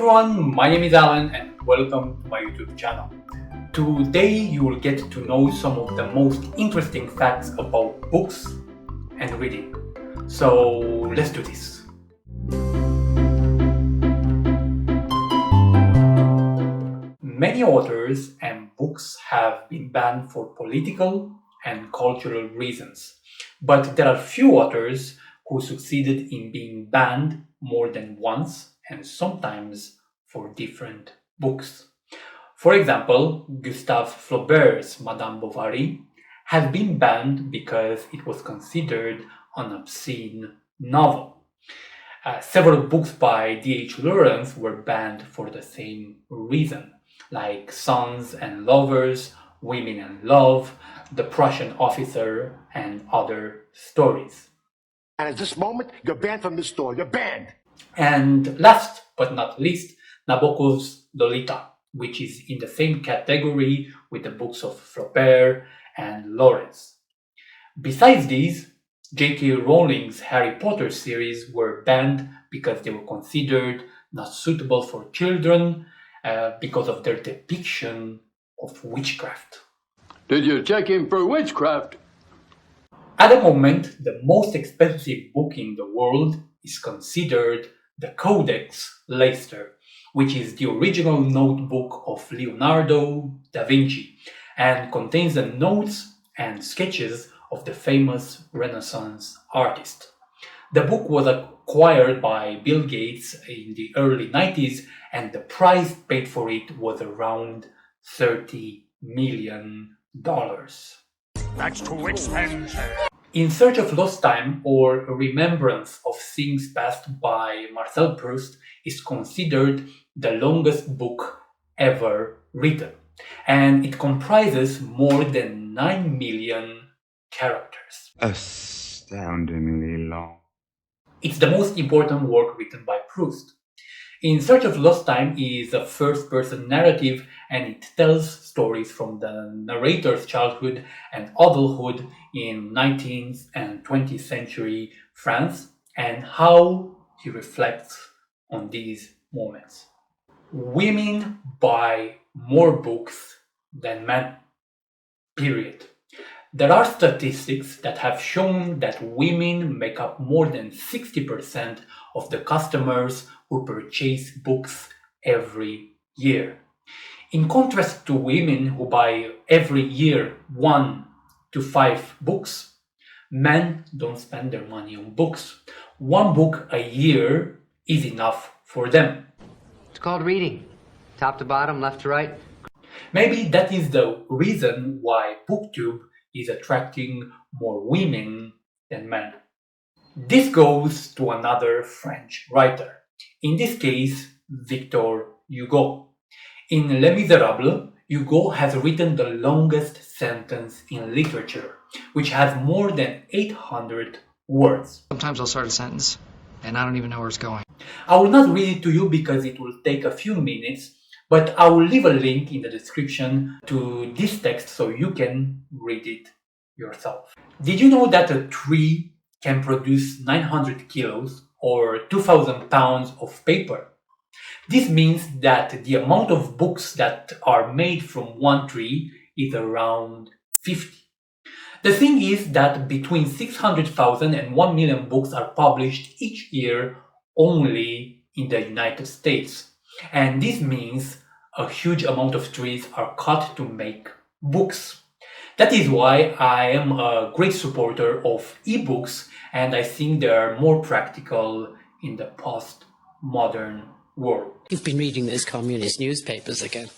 everyone, my name is Alan and welcome to my YouTube channel. Today you will get to know some of the most interesting facts about books and reading. So let's do this. Many authors and books have been banned for political and cultural reasons, but there are few authors who succeeded in being banned more than once and sometimes for different books. For example, Gustave Flaubert's Madame Bovary has been banned because it was considered an obscene novel. Several books by D.H. Lawrence were banned for the same reason, like Sons and Lovers, Women and Love, The Prussian Officer, and other stories. And at this moment, you're banned from this store. You're banned. And last but not least, Nabokov's Lolita, which is in the same category with the books of Flaubert and Lawrence. Besides these, J.K. Rowling's Harry Potter series were banned because they were considered not suitable for children because of their depiction of witchcraft. Did you check him for witchcraft? At the moment, the most expensive book in the world is considered the Codex Leicester, which is the original notebook of Leonardo da Vinci and contains the notes and sketches of the famous Renaissance artist. The book was acquired by Bill Gates in the early 90s and the price paid for it was around $30 million. That's too expensive. In Search of Lost Time or Remembrance of Things Past by Marcel Proust is considered the longest book ever written, and it comprises more than 9 million characters. Astoundingly long. It's the most important work written by Proust. In Search of Lost Time is a first-person narrative and it tells stories from the narrator's childhood and adulthood in 19th and 20th century France and how he reflects on these moments. Women buy more books than men. Period. There are statistics that have shown that women make up more than 60% of the customers who purchase books every year. In contrast to women who buy every year 1 to 5 books, men don't spend their money on books. 1 book a year is enough for them. It's called reading. Top to bottom, left to right. Maybe that is the reason why BookTube is attracting more women than men. This goes to another French writer, in this case, Victor Hugo. In Les Miserables, Hugo has written the longest sentence in literature, which has more than 800 words. Sometimes I'll start a sentence, and I don't even know where it's going. I will not read it to you because it will take a few minutes, but I will leave a link in the description to this text so you can read it yourself. Did you know that a tree can produce 900 kilos or 2,000 pounds of paper? This means that the amount of books that are made from one tree is around 50. The thing is that between 600,000 and 1 million books are published each year only in the United States. And this means a huge amount of trees are cut to make books. That is why I am a great supporter of ebooks and I think they are more practical in the post-modern world. You've been reading those communist newspapers again.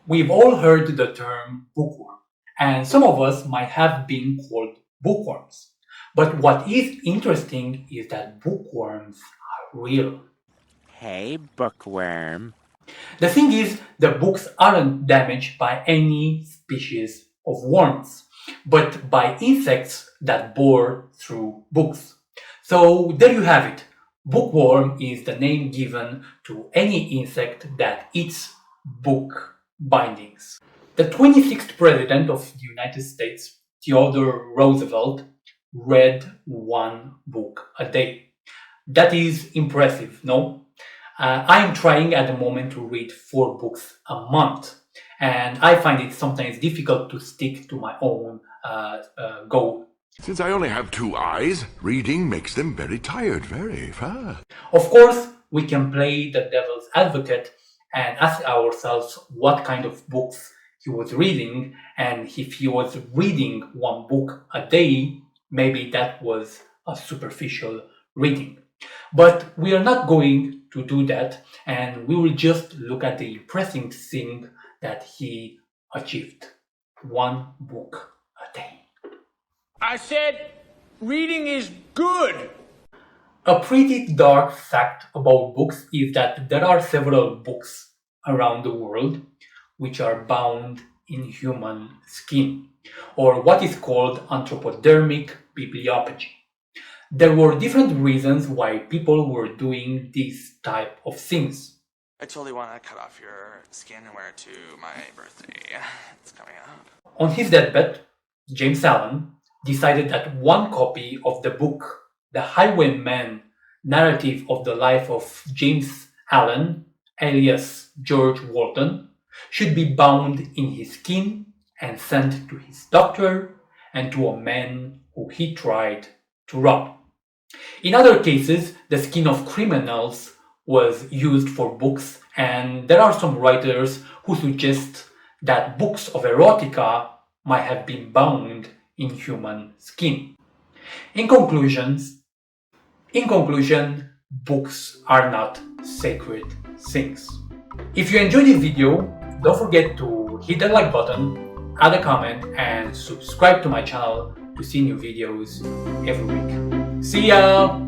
We've all heard the term bookworm, and some of us might have been called bookworms. But what is interesting is that bookworms are real. Hey, bookworm. The thing is, the books aren't damaged by any species of worms, but by insects that bore through books. So there you have it. Bookworm is the name given to any insect that eats book bindings. The 26th President of the United States, Theodore Roosevelt, read 1 book a day. That is impressive, no? I'm trying at the moment to read 4 books a month, and I find it sometimes difficult to stick to my own goal. Since I only have 2 eyes, reading makes them very tired, very fast. Of course, we can play the devil's advocate and ask ourselves what kind of books he was reading, and if he was reading 1 book a day, maybe that was a superficial reading. But we are not going to do that, and we will just look at the impressive thing that he achieved. 1 book a day. I said reading is good. A pretty dark fact about books is that there are several books around the world which are bound in human skin, or what is called anthropodermic bibliophagy. There were different reasons why people were doing these type of things. I totally want to cut off your skin and wear it to my birthday. It's coming up. On his deathbed, James Allen decided that 1 copy of the book The Highwayman Narrative of the Life of James Allen, alias George Walton, should be bound in his skin and sent to his doctor and to a man who he tried to rob. In other cases, the skin of criminals was used for books, and there are some writers who suggest that books of erotica might have been bound in human skin. In conclusion, books are not sacred things. If you enjoyed this video, don't forget to hit the like button, add a comment, and subscribe to my channel to see new videos every week. See ya!